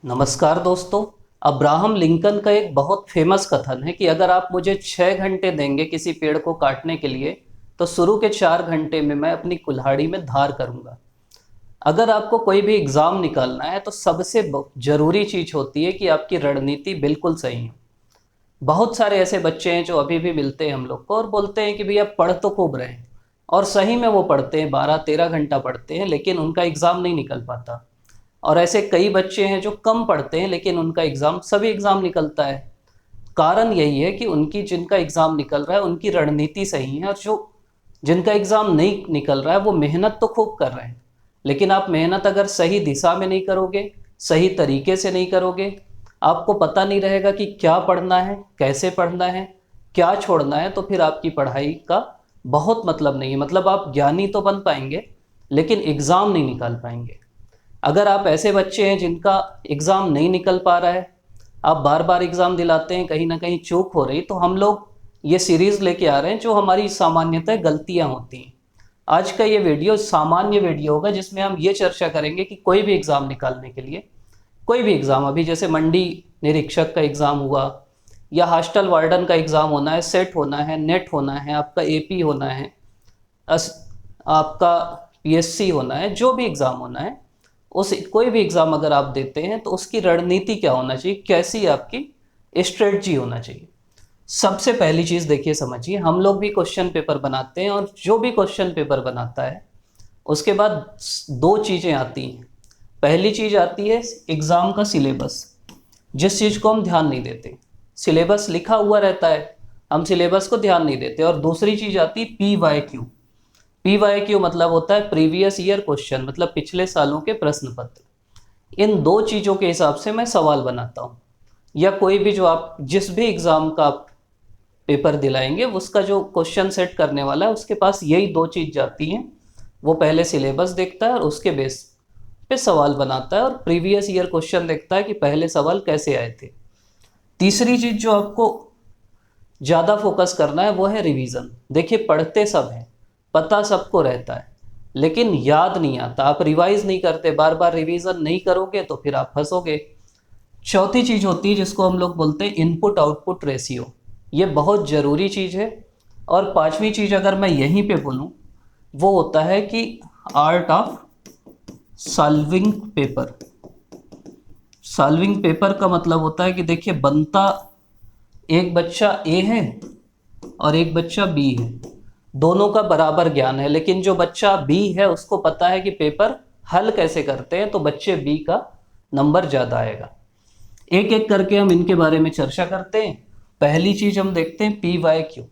नमस्कार दोस्तों। Abraham Lincoln का एक बहुत फेमस कथन है कि अगर आप मुझे 6 घंटे देंगे किसी पेड़ को काटने के लिए तो शुरू के 4 घंटे में मैं अपनी कुल्हाड़ी में धार करूंगा। अगर आपको कोई भी एग्ज़ाम निकालना है तो सबसे ज़रूरी चीज़ होती है कि आपकी रणनीति बिल्कुल सही हो। बहुत सारे ऐसे बच्चे हैं जो अभी भी मिलते हैं हम लोग को और बोलते हैं कि भैया पढ़ तो खूब रहे हैं, और सही में वो पढ़ते हैं, 12-13 घंटा पढ़ते हैं, लेकिन उनका एग्ज़ाम नहीं निकल पाता। और ऐसे कई बच्चे हैं जो कम पढ़ते हैं लेकिन उनका एग्ज़ाम सभी एग्ज़ाम निकलता है। कारण यही है कि उनकी जिनका एग्ज़ाम निकल रहा है उनकी रणनीति सही है, और जो जिनका एग्ज़ाम नहीं निकल रहा है वो मेहनत तो खूब कर रहे हैं, लेकिन आप मेहनत अगर सही दिशा में नहीं करोगे, सही तरीके से नहीं करोगे, आपको पता नहीं रहेगा कि क्या पढ़ना है, कैसे पढ़ना है, क्या छोड़ना है, तो फिर आपकी पढ़ाई का बहुत मतलब नहीं है। मतलब आप ज्ञानी तो बन पाएंगे लेकिन एग्ज़ाम नहीं निकाल पाएंगे। अगर आप ऐसे बच्चे हैं जिनका एग्ज़ाम नहीं निकल पा रहा है, आप बार बार एग्ज़ाम दिलाते हैं, कहीं ना कहीं चूक हो रही, तो हम लोग ये सीरीज़ लेके आ रहे हैं जो हमारी सामान्यतः गलतियां होती हैं। आज का ये वीडियो सामान्य वीडियो होगा जिसमें हम ये चर्चा करेंगे कि कोई भी एग्ज़ाम निकालने के लिए, कोई भी एग्ज़ाम, अभी जैसे मंडी निरीक्षक का एग्ज़ाम हुआ, या हॉस्टल वार्डन का एग्ज़ाम होना है, सेट होना है, नेट होना है, आपका एपी होना है, अस आपका पीएससी होना है, जो भी एग्ज़ाम होना है, उस कोई भी एग्ज़ाम अगर आप देते हैं तो उसकी रणनीति क्या होना चाहिए, कैसी आपकी स्ट्रेटजी होना चाहिए। सबसे पहली चीज़ देखिए, समझिए, हम लोग भी क्वेश्चन पेपर बनाते हैं, और जो भी क्वेश्चन पेपर बनाता है उसके बाद दो चीज़ें आती हैं। पहली चीज़ आती है एग्ज़ाम का सिलेबस, जिस चीज़ को हम ध्यान नहीं देते। सिलेबस लिखा हुआ रहता है, हम सिलेबस को ध्यान नहीं देते। और दूसरी चीज़ आती है PYQ। PYQ मतलब होता है प्रीवियस ईयर क्वेश्चन, मतलब पिछले सालों के प्रश्न पत्र। इन दो चीज़ों के हिसाब से मैं सवाल बनाता हूँ, या कोई भी जो आप जिस भी एग्ज़ाम का आप पेपर दिलाएंगे उसका जो क्वेश्चन सेट करने वाला है उसके पास यही दो चीज़ जाती हैं। वो पहले सिलेबस देखता है और उसके बेस पे सवाल बनाता है, और प्रीवियस ईयर क्वेश्चन देखता है कि पहले सवाल कैसे आए थे। तीसरी चीज़ जो आपको ज़्यादा फोकस करना है वो है रिवीजन। देखिए, पढ़ते सब हैं, पता सबको रहता है, लेकिन याद नहीं आता। आप रिवाइज नहीं करते, बार बार रिवीजन नहीं करोगे तो फिर आप फंसोगे। चौथी चीज़ होती है जिसको हम लोग बोलते हैं इनपुट आउटपुट रेशियो। ये बहुत ज़रूरी चीज़ है। और पांचवी चीज़ अगर मैं यहीं पे बोलूँ, वो होता है कि art of solving paper. Solving paper का मतलब होता है कि देखिए, बनता एक बच्चा ए है और एक बच्चा बी है, दोनों का बराबर ज्ञान है, लेकिन जो बच्चा बी है उसको पता है कि पेपर हल कैसे करते हैं, तो बच्चे बी का नंबर ज़्यादा आएगा। एक एक करके हम इनके बारे में चर्चा करते हैं। पहली चीज़ हम देखते हैं PYQ।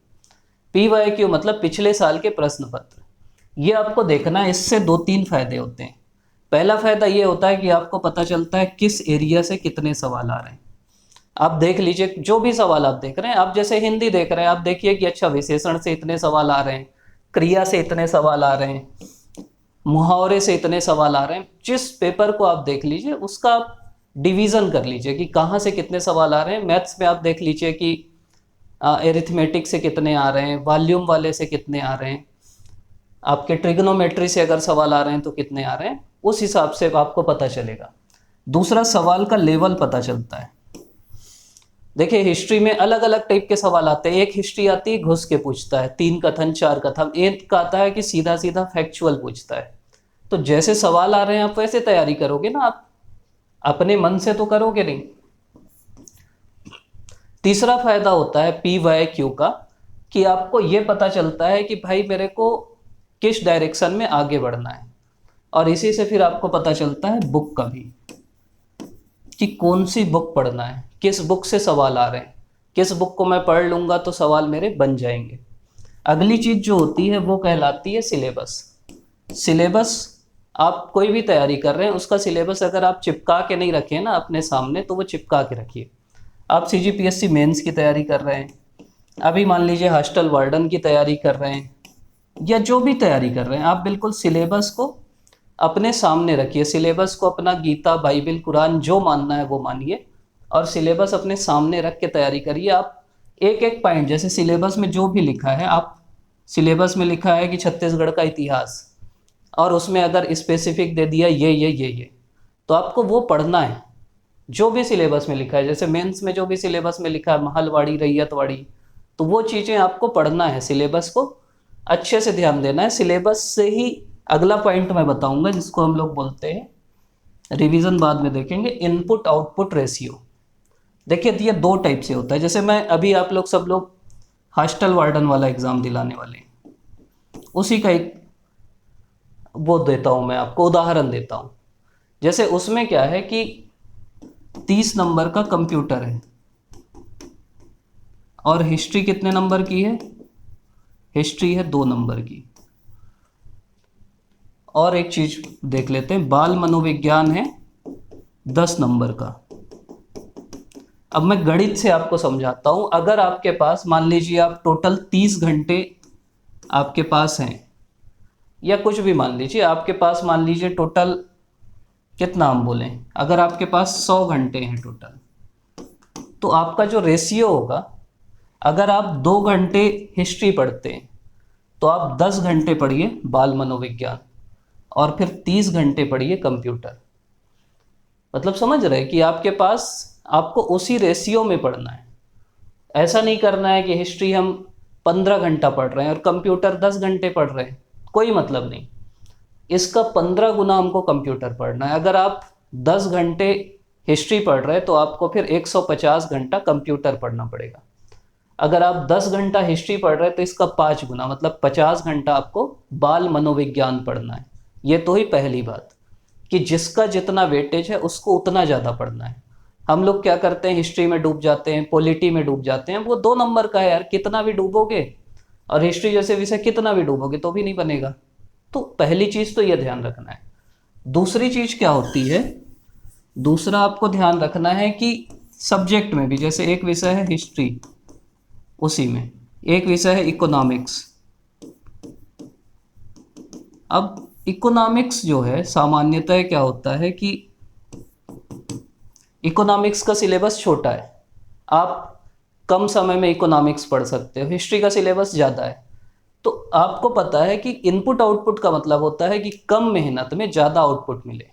PYQ मतलब पिछले साल के प्रश्न पत्र। ये आपको देखना है, इससे दो तीन फायदे होते हैं। पहला फायदा ये होता है कि आपको पता चलता है किस एरिया से कितने सवाल आ रहे हैं। आप देख लीजिए, जो भी सवाल आप देख रहे हैं, आप जैसे हिंदी देख रहे हैं, आप देखिए कि अच्छा विशेषण से इतने सवाल आ रहे हैं, क्रिया से इतने सवाल आ रहे हैं, मुहावरे से इतने सवाल आ रहे हैं। जिस पेपर को आप देख लीजिए उसका आप डिवीज़न कर लीजिए कि कहाँ से कितने सवाल आ रहे हैं। मैथ्स में आप देख लीजिए कि एरिथमेटिक से कितने आ रहे हैं, वॉल्यूम वाले से कितने आ रहे हैं, आपके ट्रिग्नोमेट्री से अगर सवाल आ रहे हैं तो कितने आ रहे हैं, उस हिसाब से आपको पता चलेगा। दूसरा, सवाल का लेवल पता चलता है। देखिए, हिस्ट्री में अलग अलग टाइप के सवाल आते हैं। एक हिस्ट्री आती है घुस के पूछता है, 3 कथन 4 कथन। एक का आता है कि सीधा सीधा फैक्चुअल पूछता है। तो जैसे सवाल आ रहे हैं आप वैसे तैयारी करोगे ना, आप अपने मन से तो करोगे नहीं। तीसरा फायदा होता है PYQ का, कि आपको ये पता चलता है कि भाई मेरे को किस डायरेक्शन में आगे बढ़ना है। और इसी से फिर आपको पता चलता है बुक का भी, कि कौन सी बुक पढ़ना है, किस बुक से सवाल आ रहे हैं, किस बुक को मैं पढ़ लूँगा तो सवाल मेरे बन जाएंगे। अगली चीज़ जो होती है वो कहलाती है सिलेबस। सिलेबस, आप कोई भी तैयारी कर रहे हैं उसका सिलेबस अगर आप चिपका के नहीं रखें ना अपने सामने, तो वो चिपका के रखिए। आप CGPSC मेंस की तैयारी कर रहे हैं, अभी मान लीजिए हॉस्टल वार्डन की तैयारी कर रहे हैं, या जो भी तैयारी कर रहे हैं, आप बिल्कुल सिलेबस को अपने सामने रखिए। सिलेबस को अपना गीता, बाइबल, कुरान जो मानना है वो मानिए, और सिलेबस अपने सामने रख के तैयारी करिए। आप एक एक पॉइंट, जैसे सिलेबस में जो भी लिखा है, आप सिलेबस में लिखा है कि छत्तीसगढ़ का इतिहास, और उसमें अगर स्पेसिफिक दे दिया ये, तो आपको वो पढ़ना है। जो भी सिलेबस में लिखा है, जैसे मेंस में जो भी सिलेबस में लिखा है महलवाड़ी रैयतवाड़ी, तो वो चीज़ें आपको पढ़ना है, सिलेबस को अच्छे से ध्यान देना है। सिलेबस से ही अगला पॉइंट मैं बताऊंगा जिसको हम लोग बोलते हैं रिवीजन, बाद में देखेंगे, इनपुट आउटपुट रेशियो। देखिए ये दो टाइप से होता है। जैसे मैं अभी आप लोग सब लोग हॉस्टल वार्डन वाला एग्ज़ाम दिलाने वाले हैं, उसी का एक वो देता हूँ मैं आपको, उदाहरण देता हूँ। जैसे उसमें क्या है कि 30 नंबर का कंप्यूटर है और हिस्ट्री कितने नंबर की है, हिस्ट्री है 2 नंबर की। और एक चीज देख लेते हैं, बाल मनोविज्ञान है 10 नंबर का। अब मैं गणित से आपको समझाता हूं। अगर आपके पास मान लीजिए आप टोटल 30 घंटे आपके पास हैं, या कुछ भी मान लीजिए आपके पास, मान लीजिए टोटल कितना हम बोलें, अगर आपके पास 100 घंटे हैं टोटल, तो आपका जो रेशियो होगा, अगर आप 2 घंटे हिस्ट्री पढ़ते हैं तो आप 10 घंटे पढ़िए बाल मनोविज्ञान और फिर 30 घंटे पढ़िए कंप्यूटर। मतलब समझ रहे हैं कि आपके पास आपको उसी रेशियो में पढ़ना है। ऐसा नहीं करना है कि हिस्ट्री हम 15 घंटा पढ़ रहे हैं और कंप्यूटर 10 घंटे पढ़ रहे हैं, कोई मतलब नहीं। इसका 15 गुना हमको कंप्यूटर पढ़ना है। अगर आप 10 घंटे हिस्ट्री पढ़ रहे हैं तो आपको फिर 150 घंटा कंप्यूटर पढ़ना पड़ेगा। अगर आप 10 घंटा हिस्ट्री पढ़ रहे हैं तो इसका 5 गुना, मतलब 50 घंटा आपको बाल मनोविज्ञान पढ़ना है। ये तो ही पहली बात कि जिसका जितना वेटेज है उसको उतना ज़्यादा पढ़ना है। हम लोग क्या करते हैं, हिस्ट्री में डूब जाते हैं, पॉलिटी में डूब जाते हैं। वो 2 नंबर का है यार, कितना भी डूबोगे, और हिस्ट्री जैसे विषय कितना भी डूबोगे तो भी नहीं बनेगा। तो पहली चीज़ तो ये ध्यान रखना है। दूसरी चीज़ क्या होती है, दूसरा आपको ध्यान रखना है कि सब्जेक्ट में भी, जैसे एक विषय है हिस्ट्री, उसी में एक विषय है इकोनॉमिक्स। अब इकोनॉमिक्स जो है सामान्यतः क्या होता है कि इकोनॉमिक्स का सिलेबस छोटा है, आप कम समय में इकोनॉमिक्स पढ़ सकते हो। हिस्ट्री का सिलेबस ज़्यादा है। तो आपको पता है कि इनपुट आउटपुट का मतलब होता है कि कम मेहनत में ज़्यादा आउटपुट मिले।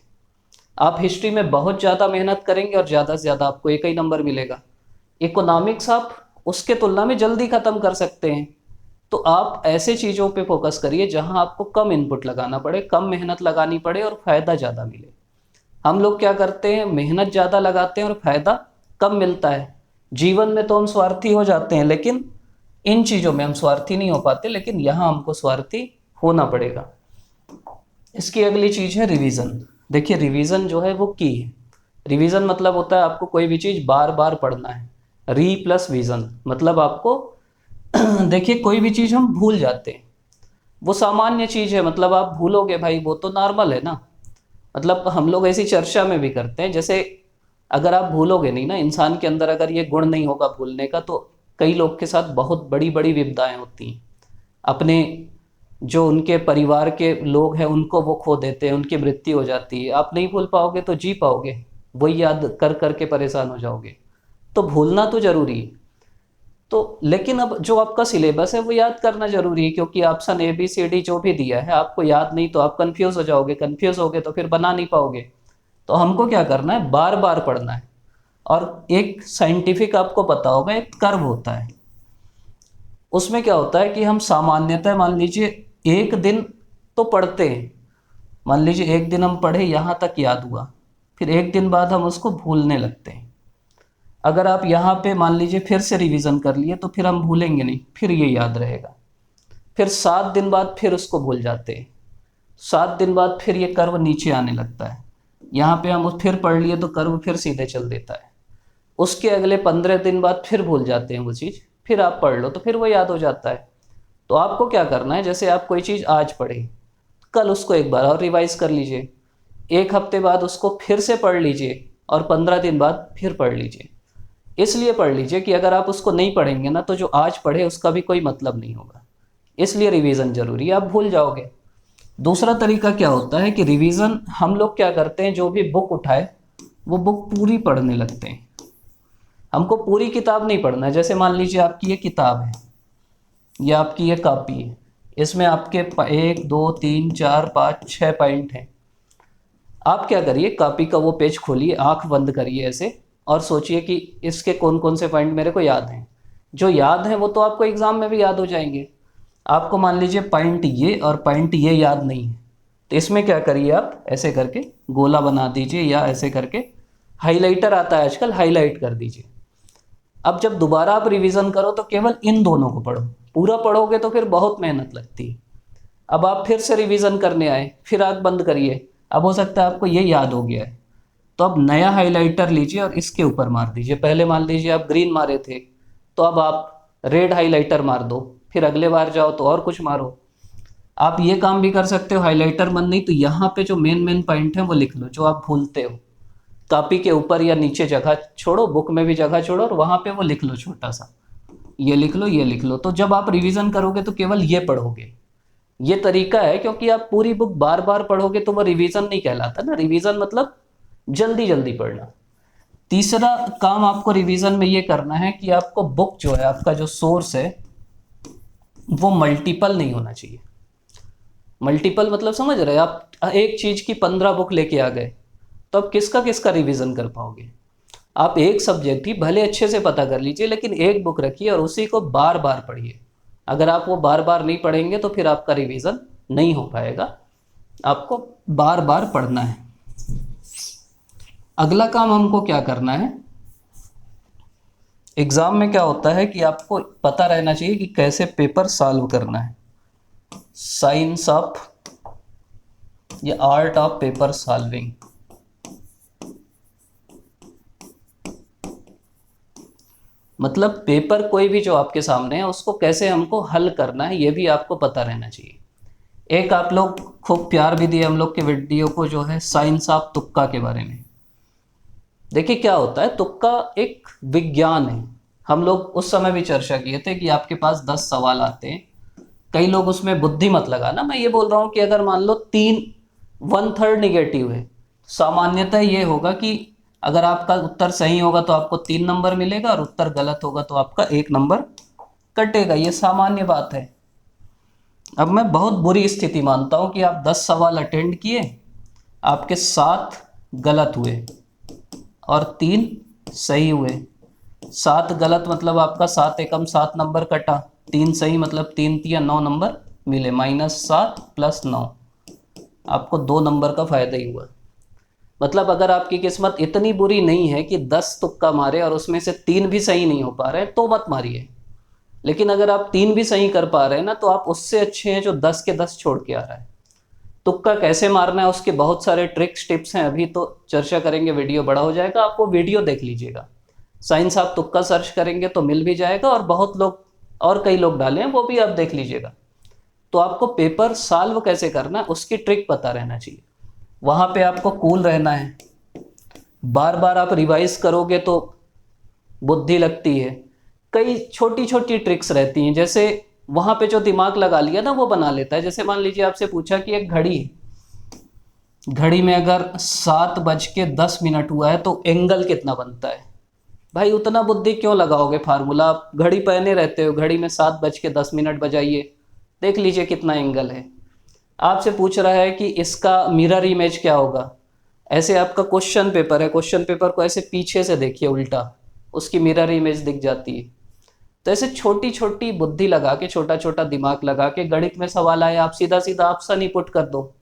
आप हिस्ट्री में बहुत ज़्यादा मेहनत करेंगे और ज़्यादा से ज़्यादा आपको एक ही नंबर मिलेगा। इकोनॉमिक्स आप उसके तुलना में जल्दी ख़त्म कर सकते हैं। तो आप ऐसे चीज़ों पे फोकस करिए जहां आपको कम इनपुट लगाना पड़े, कम मेहनत लगानी पड़े और फ़ायदा ज़्यादा मिले। हम लोग क्या करते हैं, मेहनत ज़्यादा लगाते हैं और फ़ायदा कम मिलता है। जीवन में तो हम स्वार्थी हो जाते हैं, लेकिन इन चीज़ों में हम स्वार्थी नहीं हो पाते, लेकिन यहाँ हमको स्वार्थी होना पड़ेगा। इसकी अगली चीज़ है रिवीजन। देखिए रिवीजन जो है वो की है। रिवीजन मतलब होता है आपको कोई भी चीज़ बार बार पढ़ना है। री प्लस विजन मतलब आपको देखिए कोई भी चीज़ हम भूल जाते हैं, वो सामान्य चीज़ है, मतलब आप भूलोगे भाई, वो तो नॉर्मल है ना। मतलब हम लोग ऐसी चर्चा में भी करते हैं, जैसे अगर आप भूलोगे नहीं ना, इंसान के अंदर अगर ये गुण नहीं होगा भूलने का, तो कई लोग के साथ बहुत बड़ी बड़ी विपदाएं होती हैं। अपने जो उनके परिवार के लोग हैं उनको वो खो देते हैं, उनकी मृत्यु हो जाती है। आप नहीं भूल पाओगे तो जी पाओगे, वही याद कर कर के परेशान हो जाओगे। तो भूलना तो जरूरी है। तो लेकिन अब जो आपका सिलेबस है वो याद करना जरूरी है, क्योंकि ऑप्शन ABCD जो भी दिया है आपको याद नहीं तो आप कंफ्यूज हो जाओगे, कंफ्यूज होगे तो फिर बना नहीं पाओगे। तो हमको क्या करना है, बार बार पढ़ना है। और एक साइंटिफिक आपको पता होगा, एक कर्व होता है, उसमें क्या होता है कि हम सामान्यतः मान लीजिए एक दिन तो पढ़ते हैं, मान लीजिए एक दिन हम पढ़े यहाँ तक याद हुआ, फिर एक दिन बाद हम उसको भूलने लगते हैं। अगर आप यहाँ पे मान लीजिए फिर से रिवीजन कर लिए तो फिर हम भूलेंगे नहीं, फिर ये याद रहेगा। फिर 7 दिन बाद फिर उसको भूल जाते हैं, 7 दिन बाद फिर ये कर्व नीचे आने लगता है। यहाँ पे हम फिर पढ़ लिए तो कर्व फिर सीधे चल देता है। उसके अगले 15 दिन बाद फिर भूल जाते हैं वो चीज़, फिर आप पढ़ लो तो फिर वो याद हो जाता है। तो आपको क्या करना है, जैसे आप कोई चीज़ आज पढ़े, कल उसको एक बार और रिवाइज कर लीजिए, एक हफ्ते बाद उसको फिर से पढ़ लीजिए और 15 दिन बाद फिर पढ़ लीजिए। इसलिए पढ़ लीजिए कि अगर आप उसको नहीं पढ़ेंगे ना तो जो आज पढ़े उसका भी कोई मतलब नहीं होगा। इसलिए रिवीजन जरूरी है, आप भूल जाओगे। दूसरा तरीका क्या होता है कि रिवीजन हम लोग क्या करते हैं, जो भी बुक उठाए वो बुक पूरी पढ़ने लगते हैं। हमको पूरी किताब नहीं पढ़ना है। जैसे मान लीजिए आपकी ये किताब है या आपकी ये कॉपी है, इसमें आपके 1 2 3 4 5 6 पॉइंट हैं। आप क्या करिए, कॉपी का वो पेज खोलिए, आंख बंद करिए ऐसे, और सोचिए कि इसके कौन कौन से पॉइंट मेरे को याद हैं। जो याद हैं वो तो आपको एग्जाम में भी याद हो जाएंगे। आपको मान लीजिए पॉइंट ये और पॉइंट ये याद नहीं है, तो इसमें क्या करिए, आप ऐसे करके गोला बना दीजिए, या ऐसे करके हाइलाइटर आता है आजकल, हाईलाइट कर दीजिए। अब जब दोबारा आप रिवीजन करो तो केवल इन दोनों को पढ़ो, पूरा पढ़ोगे तो फिर बहुत मेहनत लगती है। अब आप फिर से रिवीजन करने आए, फिर आँख बंद करिए, अब हो सकता है आपको ये याद हो गया है, तो अब नया हाइलाइटर लीजिए और इसके ऊपर मार दीजिए। पहले मान लीजिए आप ग्रीन मारे थे, तो अब आप रेड हाइलाइटर मार दो, फिर अगले बार जाओ तो और कुछ मारो। आप ये काम भी कर सकते हो, हाइलाइटर मन नहीं तो यहाँ पे जो मेन मेन पॉइंट है वो लिख लो, जो आप भूलते हो। कॉपी के ऊपर या नीचे जगह छोड़ो, बुक में भी जगह छोड़ो, और वहाँ पे वो लिख लो छोटा सा, ये लिख लो, ये लिख लो। तो जब आप रिवीजन करोगे तो केवल ये पढ़ोगे। ये तरीका है, क्योंकि आप पूरी बुक बार बार पढ़ोगे तो वो रिवीजन नहीं कहलाता ना। रिवीजन मतलब जल्दी जल्दी पढ़ना। तीसरा काम आपको रिवीजन में ये करना है कि आपको बुक जो है, आपका जो सोर्स है वो मल्टीपल नहीं होना चाहिए। मल्टीपल मतलब समझ रहे हैं आप, एक चीज की 15 बुक लेके आ गए तो अब किसका किसका रिवीजन कर पाओगे। आप एक सब्जेक्ट ही भले अच्छे से पता कर लीजिए, लेकिन एक बुक रखिए और उसी को बार बार पढ़िए। अगर आप वो बार बार नहीं पढ़ेंगे तो फिर आपका रिवीजन नहीं हो पाएगा। आपको बार बार पढ़ना है। अगला काम हमको क्या करना है, एग्जाम में क्या होता है कि आपको पता रहना चाहिए कि कैसे पेपर सॉल्व करना है। साइंस ऑफ या आर्ट ऑफ पेपर सॉल्विंग। मतलब पेपर कोई भी जो आपके सामने है उसको कैसे हमको हल करना है, ये भी आपको पता रहना चाहिए। एक आप लोग खूब प्यार भी दिए हम लोग के वीडियो को, जो है साइंस ऑफ तुक्का के बारे में। देखिए क्या होता है, तुक्का एक विज्ञान है। हम लोग उस समय भी चर्चा किए थे कि आपके पास 10 सवाल आते हैं, कई लोग उसमें बुद्धि मत लगाना। मैं ये बोल रहा हूँ कि अगर मान लो 1/3 निगेटिव है, सामान्यतः ये होगा कि अगर आपका उत्तर सही होगा तो आपको 3 नंबर मिलेगा, और उत्तर गलत होगा तो आपका 1 नंबर कटेगा। ये सामान्य बात है। अब मैं बहुत बुरी स्थिति मानता हूँ कि आप 10 सवाल अटेंड किए, आपके 7 गलत हुए और 3 सही हुए। 7 गलत मतलब आपका 7 एकम 7 नंबर कटा, 3 सही मतलब 3 तिया 9 नंबर मिले, -7 + 9, आपको 2 नंबर का फायदा ही हुआ। मतलब अगर आपकी किस्मत इतनी बुरी नहीं है कि 10 तुक्का मारे और उसमें से 3 भी सही नहीं हो पा रहे हैं तो मत मारिए। लेकिन अगर आप 3 भी सही कर पा रहे हैं ना, तो आप उससे अच्छे हैं जो 10 के 10 छोड़ के आ रहा है। तुक्का कैसे मारना है उसके बहुत सारे ट्रिक्स टिप्स हैं, अभी तो चर्चा करेंगे, वीडियो बड़ा हो जाएगा, आप वो वीडियो देख लीजिएगा। साइंस आप तुक्का सर्च करेंगे तो मिल भी जाएगा, और बहुत लोग और कई लोग डाले हैं वो भी आप देख लीजिएगा। तो आपको पेपर सॉल्व कैसे करना है उसकी ट्रिक पता रहना चाहिए। वहाँ पे आपको कूल रहना है। बार बार आप रिवाइज करोगे तो बुद्धि लगती है। कई छोटी छोटी ट्रिक्स रहती हैं, जैसे वहाँ पे जो दिमाग लगा लिया ना वो बना लेता है। जैसे मान लीजिए आपसे पूछा कि एक घड़ी है, घड़ी में अगर 7:10 हुआ है तो एंगल कितना बनता है। भाई उतना बुद्धि क्यों लगाओगे फार्मूला, आप घड़ी पहने रहते हो, घड़ी में 7:10 बजाइए, देख लीजिए कितना एंगल है। आपसे पूछ रहा है कि इसका मिरर इमेज क्या होगा, ऐसे आपका क्वेश्चन पेपर है, क्वेश्चन पेपर को ऐसे पीछे से देखिए उल्टा, उसकी मिरर इमेज दिख जाती है। तो ऐसे छोटी छोटी बुद्धि लगा के, छोटा छोटा दिमाग लगा के, गणित में सवाल आए आप सीधा सीधा ऑप्शन ही पुट कर दो,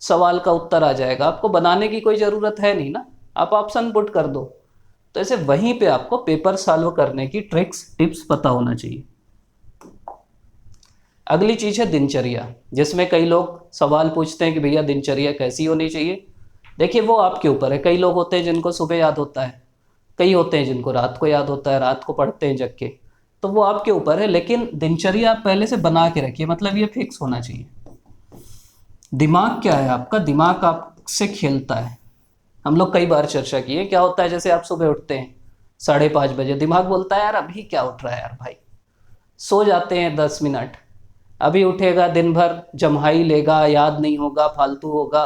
सवाल का उत्तर आ जाएगा। आपको बनाने की कोई ज़रूरत है नहीं ना, आप ऑप्शन पुट कर दो। तो ऐसे वहीं पे आपको पेपर सॉल्व करने की ट्रिक्स टिप्स पता होना चाहिए। अगली चीज़ है दिनचर्या, जिसमें कई लोग सवाल पूछते हैं कि भैया दिनचर्या कैसी होनी चाहिए। देखिए वो आपके ऊपर है। कई लोग होते हैं जिनको सुबह याद होता है, कई होते हैं जिनको रात को याद होता है, रात को पढ़ते हैं जग के, तो वो आपके ऊपर है। लेकिन दिनचर्या आप पहले से बना के रखिए, मतलब ये फिक्स होना चाहिए। दिमाग क्या है आपका, दिमाग आपसे खेलता है। हम लोग कई बार चर्चा की है, क्या होता है जैसे आप सुबह उठते हैं 5:30 बजे, दिमाग बोलता है यार अभी क्या उठ रहा है यार भाई, सो जाते हैं 10 मिनट, अभी उठेगा दिन भर जम्हाई लेगा, याद नहीं होगा, फालतू होगा,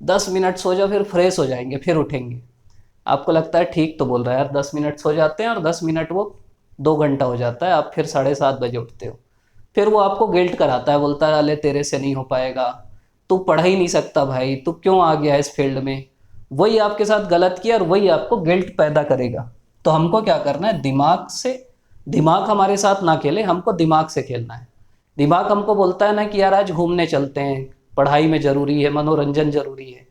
10 मिनट सो जाओ फिर फ्रेश हो जाएंगे फिर उठेंगे। आपको लगता है ठीक तो बोल रहा है यार, 10 मिनट सो जाते हैं और 10 मिनट वो 2 घंटा हो जाता है, आप फिर 7:30 बजे उठते हो। फिर वो आपको गिल्ट कराता है, बोलता है अले तेरे से नहीं हो पाएगा, तू पढ़ ही नहीं सकता भाई, तू क्यों आ गया इस फील्ड में, वही आपके साथ गलत किया और वही आपको गिल्ट पैदा करेगा। तो हमको क्या करना है, दिमाग से, दिमाग हमारे साथ ना खेले, हमको दिमाग से खेलना है। दिमाग हमको बोलता है ना कि यार आज घूमने चलते हैं, पढ़ाई में ज़रूरी है, मनोरंजन ज़रूरी है,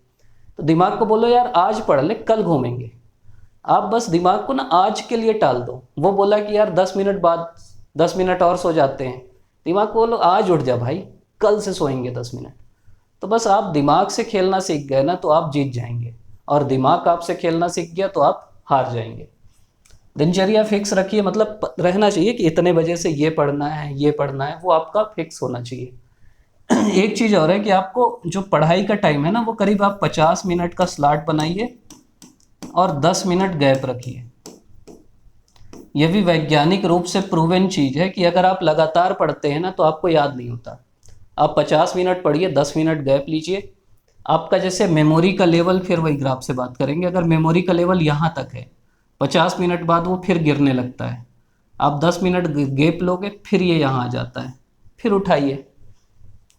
तो दिमाग को बोलो यार आज पढ़ ले, कल घूमेंगे। आप बस दिमाग को ना आज के लिए टाल दो। वो बोला कि यार 10 मिनट बाद, 10 मिनट और सो जाते हैं, दिमाग को बोलो आज उठ जा भाई, कल से सोएंगे 10 मिनट। तो बस आप दिमाग से खेलना सीख गए ना तो आप जीत जाएंगे, और दिमाग आपसे खेलना सीख गया तो आप हार जाएंगे। दिनचर्या फिक्स रखिए, मतलब रहना चाहिए कि इतने बजे से ये पढ़ना है, ये पढ़ना है, वो आपका फिक्स होना चाहिए। एक चीज़ और है कि आपको जो पढ़ाई का टाइम है ना, वो करीब आप 50 मिनट का स्लॉट बनाइए और 10 मिनट गैप रखिए। यह भी वैज्ञानिक रूप से प्रूवन चीज़ है कि अगर आप लगातार पढ़ते हैं ना तो आपको याद नहीं होता। आप 50 मिनट पढ़िए, 10 मिनट गैप लीजिए, आपका जैसे मेमोरी का लेवल, फिर वही ग्राफ से बात करेंगे, अगर मेमोरी का लेवल यहाँ तक है, 50 मिनट बाद वो फिर गिरने लगता है। आप 10 मिनट गैप लोगे, फिर ये यहाँ आ जाता है, फिर उठाइए।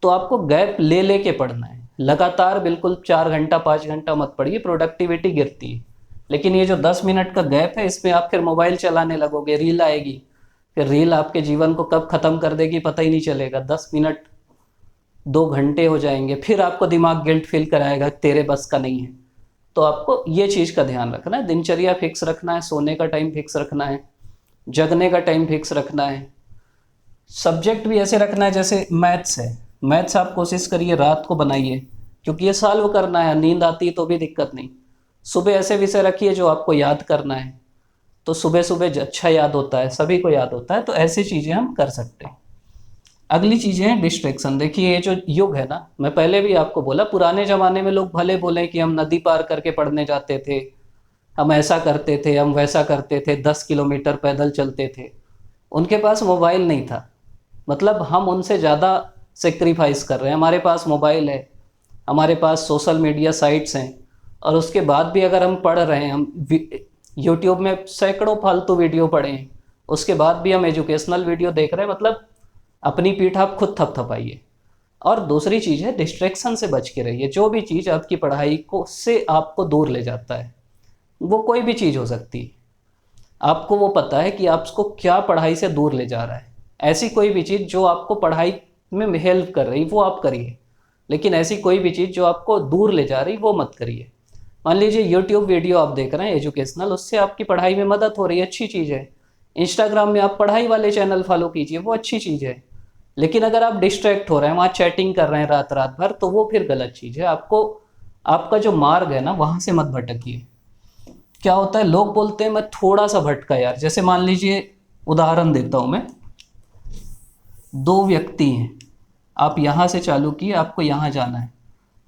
तो आपको गैप ले लेके पढ़ना है, लगातार बिल्कुल 4 घंटा 5 घंटा मत पढ़िए, प्रोडक्टिविटी गिरती है। लेकिन ये जो 10 मिनट का गैप है, इसमें आप फिर मोबाइल चलाने लगोगे, रील आएगी, फिर रील आपके जीवन को कब ख़त्म कर देगी पता ही नहीं चलेगा। 10 मिनट 2 घंटे हो जाएंगे, फिर आपको दिमाग गिल्ट फील कराएगा तेरे बस का नहीं है। तो आपको ये चीज़ का ध्यान रखना है, दिनचर्या फिक्स रखना है, सोने का टाइम फिक्स रखना है, जगने का टाइम फिक्स रखना है। सब्जेक्ट भी ऐसे रखना है, जैसे मैथ्स है, मैथ्स आप कोशिश करिए रात को बनाइए, क्योंकि ये सॉल्व करना है, नींद आती है तो भी दिक्कत नहीं। सुबह ऐसे विषय रखिए जो आपको याद करना है, तो सुबह सुबह अच्छा याद होता है, सभी को याद होता है, तो ऐसी चीज़ें हम कर सकते हैं। अगली चीज़ें हैं डिस्ट्रैक्शन। देखिए ये जो युग है ना, मैं पहले भी आपको बोला, पुराने ज़माने में लोग भले बोले कि हम नदी पार करके पढ़ने जाते थे, हम ऐसा करते थे, हम वैसा करते थे, 10 किलोमीटर पैदल चलते थे, उनके पास मोबाइल नहीं था। मतलब हम उनसे ज़्यादा सेक्रीफाइस कर रहे हैं, हमारे पास मोबाइल है, हमारे पास सोशल मीडिया साइट्स हैं, और उसके बाद भी अगर हम पढ़ रहे हैं, हम यूट्यूब में सैकड़ों फालतू वीडियो पढ़े हैं, उसके बाद भी हम एजुकेशनल वीडियो देख रहे हैं, मतलब अपनी पीठ आप खुद थपथपाइए। और दूसरी चीज़ है, डिस्ट्रैक्शन से बच के रहिए। जो भी चीज़ आपकी पढ़ाई को से आपको दूर ले जाता है, वो कोई भी चीज़ हो सकती है, आपको वो पता है कि आपको क्या पढ़ाई से दूर ले जा रहा है, ऐसी कोई भी चीज़ जो आपको पढ़ाई में हेल्प कर रही वो आप करिए, लेकिन ऐसी कोई भी चीज़ जो आपको दूर ले जा रही वो मत करिए। मान लीजिए यूट्यूब वीडियो आप देख रहे हैं एजुकेशनल, उससे आपकी पढ़ाई में मदद हो रही है, अच्छी चीज़ है। इंस्टाग्राम में आप पढ़ाई वाले चैनल फॉलो कीजिए, वो अच्छी चीज़ है। लेकिन अगर आप डिस्ट्रैक्ट हो रहे हैं, वहाँ चैटिंग कर रहे हैं रात रात भर, तो वो फिर गलत चीज़ है। आपको आपका जो मार्ग है ना, वहाँ से मत भटकिए। क्या होता है, लोग बोलते हैं मैं थोड़ा सा भटका यार, जैसे मान लीजिए, उदाहरण देता हूँ मैं, 2 व्यक्ति हैं, आप यहाँ से चालू किए, आपको यहाँ जाना है,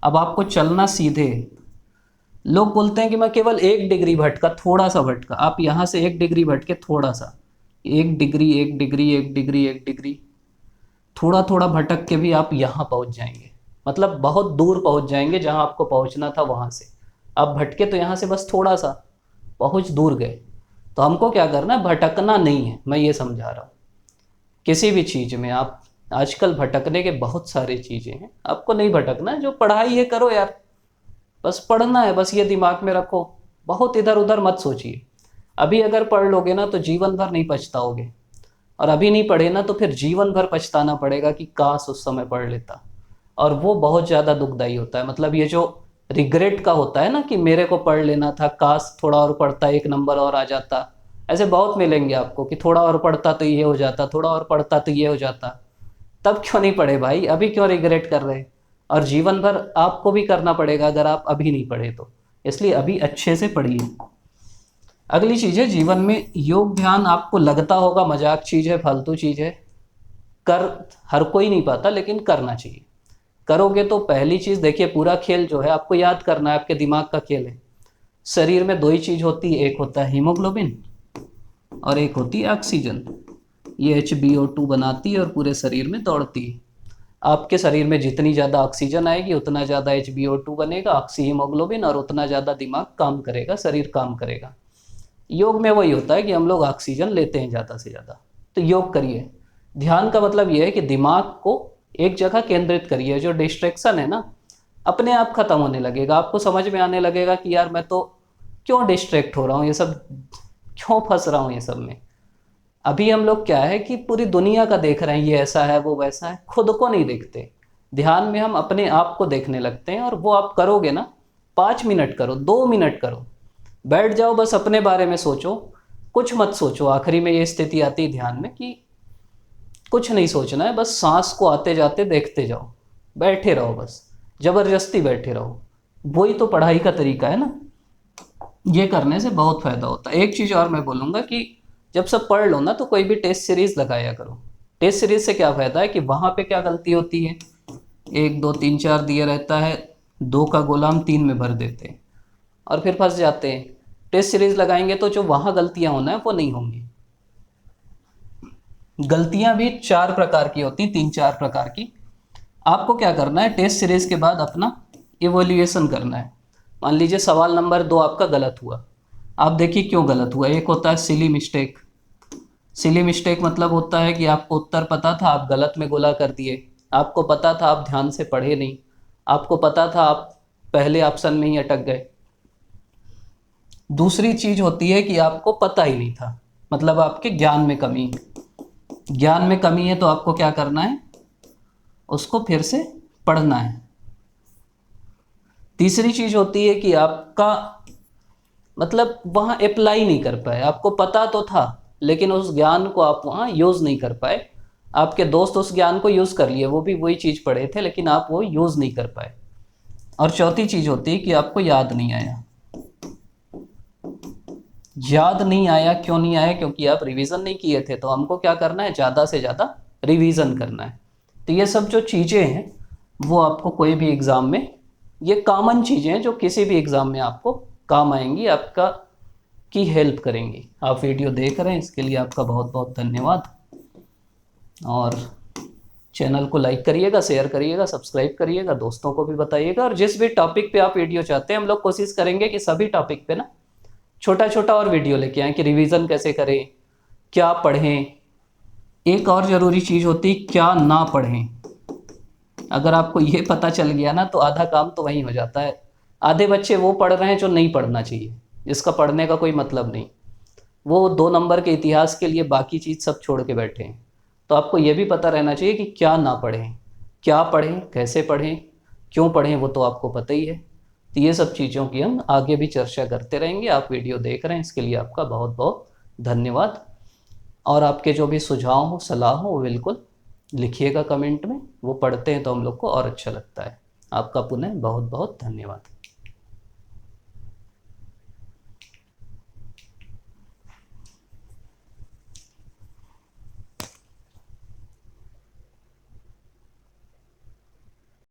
अब आपको चलना सीधे है। लोग बोलते हैं कि मैं केवल 1 डिग्री भटका, थोड़ा सा भटका, आप यहाँ से 1 डिग्री भटके, थोड़ा सा, 1 डिग्री 1 डिग्री 1 डिग्री 1 डिग्री, थोड़ा थोड़ा भटक के भी आप यहाँ पहुँच जाएंगे, मतलब बहुत दूर पहुँच जाएंगे जहाँ आपको पहुँचना था वहाँ से। आप भटके तो यहाँ से बस थोड़ा सा, पहुँच दूर गए। तो हमको क्या करना है, भटकना नहीं है, मैं ये समझा रहा हूँ। किसी भी चीज़ में आप, आजकल भटकने के बहुत सारी चीज़ें हैं, आपको नहीं भटकना है, जो पढ़ाई है करो यार, बस पढ़ना है, बस ये दिमाग में रखो, बहुत इधर उधर मत सोचिए। अभी अगर पढ़ लोगे ना तो जीवन भर नहीं पछताओगे, और अभी नहीं पढ़े ना तो फिर जीवन भर पछताना पड़ेगा कि काश उस समय पढ़ लेता, और वो बहुत ज़्यादा दुखदाई होता है। मतलब ये जो रिग्रेट का होता है ना कि मेरे को पढ़ लेना था, काश थोड़ा और पढ़ता, 1 नंबर और आ जाता, ऐसे बहुत मिलेंगे आपको कि थोड़ा और पढ़ता तो ये हो जाता, थोड़ा और पढ़ता तो ये हो जाता। तब क्यों नहीं पढ़े भाई, अभी क्यों रिग्रेट कर रहे? और जीवन भर आपको भी करना पड़ेगा अगर आप अभी नहीं पढ़े तो, इसलिए अभी अच्छे से पढ़िए। अगली चीज़ है, जीवन में योग ध्यान आपको लगता होगा मजाक चीज़ है, फालतू चीज़ है, कर हर कोई नहीं पाता, लेकिन करना चाहिए। करोगे तो पहली चीज़ देखिए, पूरा खेल जो है आपको याद करना है, आपके दिमाग का खेल है। शरीर में 2 ही चीज़ होती है, एक होता है हीमोग्लोबिन और एक होती है ऑक्सीजन। ये HBO2 बनाती है और पूरे शरीर में दौड़ती है। आपके शरीर में जितनी ज़्यादा ऑक्सीजन आएगी उतना ज़्यादा HBO2 बनेगा, ऑक्सी हीमोग्लोबिन, और उतना ज़्यादा दिमाग काम करेगा, शरीर काम करेगा। योग में वही होता है कि हम लोग ऑक्सीजन लेते हैं ज़्यादा से ज़्यादा। तो योग करिए। ध्यान का मतलब ये है कि दिमाग को एक जगह केंद्रित करिए। जो डिस्ट्रैक्शन है ना, अपने आप खत्म होने लगेगा। आपको समझ में आने लगेगा कि यार मैं तो क्यों डिस्ट्रैक्ट हो रहा हूँ, ये सब क्यों फंस रहा हूँ ये सब में। अभी हम लोग क्या है कि पूरी दुनिया का देख रहे हैं, ये ऐसा है वो वैसा है, खुद को नहीं देखते। ध्यान में हम अपने आप को देखने लगते हैं, और वो आप करोगे ना, 5 मिनट करो, 2 मिनट करो, बैठ जाओ, बस अपने बारे में सोचो, कुछ मत सोचो। आखिरी में ये स्थिति आती है ध्यान में कि कुछ नहीं सोचना है, बस सांस को आते जाते देखते जाओ, बैठे रहो, बस जबरदस्ती बैठे रहो। वही तो पढ़ाई का तरीका है ना। ये करने से बहुत फायदा होता है। एक चीज़ और मैं बोलूँगा कि जब सब पढ़ लो ना, तो कोई भी टेस्ट सीरीज लगाया करो। टेस्ट सीरीज से क्या फायदा है कि वहाँ पे क्या गलती होती है, 1 2 3 4 दिया रहता है, 2 का गोला हम 3 में भर देते हैं और फिर फंस जाते हैं। टेस्ट सीरीज लगाएंगे तो जो वहाँ गलतियाँ होना है वो नहीं होंगी। गलतियाँ भी 4 प्रकार की होती, 3 4 प्रकार की। आपको क्या करना है, टेस्ट सीरीज के बाद अपना इवोल्यूएशन करना है। मान लीजिए सवाल नंबर 2 आपका गलत हुआ, आप देखिए क्यों गलत हुआ। एक होता है सिली मिस्टेक। सिली मिस्टेक मतलब होता है कि आपको उत्तर पता था, आप गलत में गोला कर दिए। आपको पता था, आप ध्यान से पढ़े नहीं। आपको पता था, आप पहले ऑप्शन में ही अटक गए। दूसरी चीज होती है कि आपको पता ही नहीं था, मतलब आपके ज्ञान में कमी है। ज्ञान में कमी है तो आपको क्या करना है, उसको फिर से पढ़ना है। तीसरी चीज होती है कि आपका मतलब वहाँ अप्लाई नहीं कर पाए। आपको पता तो था लेकिन उस ज्ञान को आप वहाँ यूज़ नहीं कर पाए। आपके दोस्त उस ज्ञान को यूज़ कर लिए, वो भी वही चीज़ पढ़े थे लेकिन आप वो यूज़ नहीं कर पाए। और चौथी चीज़ होती है कि आपको याद नहीं आया। याद नहीं आया, क्यों नहीं आया, क्योंकि आप रिवीजन नहीं किए थे। तो हमको क्या करना है, ज़्यादा से ज़्यादा रिवीजन करना है। तो ये सब जो चीज़ें हैं वो आपको कोई भी एग्ज़ाम में, ये कॉमन चीज़ें हैं जो किसी भी एग्ज़ाम में आपको काम आएंगी, आपका की हेल्प करेंगी। आप वीडियो देख रहे हैं इसके लिए आपका बहुत बहुत धन्यवाद। और चैनल को लाइक करिएगा, शेयर करिएगा, सब्सक्राइब करिएगा, दोस्तों को भी बताइएगा। और जिस भी टॉपिक पे आप वीडियो चाहते हैं, हम लोग कोशिश करेंगे कि सभी टॉपिक पे ना छोटा छोटा और वीडियो लेके आएँ कि रिवीजन कैसे करें, क्या पढ़ें। एक और ज़रूरी चीज़ होती, क्या ना पढ़ें। अगर आपको ये पता चल गया ना तो आधा काम तो वहीं हो जाता है। आधे बच्चे वो पढ़ रहे हैं जो नहीं पढ़ना चाहिए, जिसका पढ़ने का कोई मतलब नहीं। वो 2 नंबर के इतिहास के लिए बाकी चीज़ सब छोड़ के बैठे हैं। तो आपको ये भी पता रहना चाहिए कि क्या ना पढ़ें, क्या पढ़ें, कैसे पढ़ें, क्यों पढ़ें, वो तो आपको पता ही है। तो ये सब चीज़ों की हम आगे भी चर्चा करते रहेंगे। आप वीडियो देख रहे हैं इसके लिए आपका बहुत बहुत धन्यवाद। और आपके जो भी सुझाव हो, सलाह हो, वो बिल्कुल लिखिएगा कमेंट में। वो पढ़ते हैं तो हम लोग को और अच्छा लगता है। आपका पुनः बहुत बहुत धन्यवाद।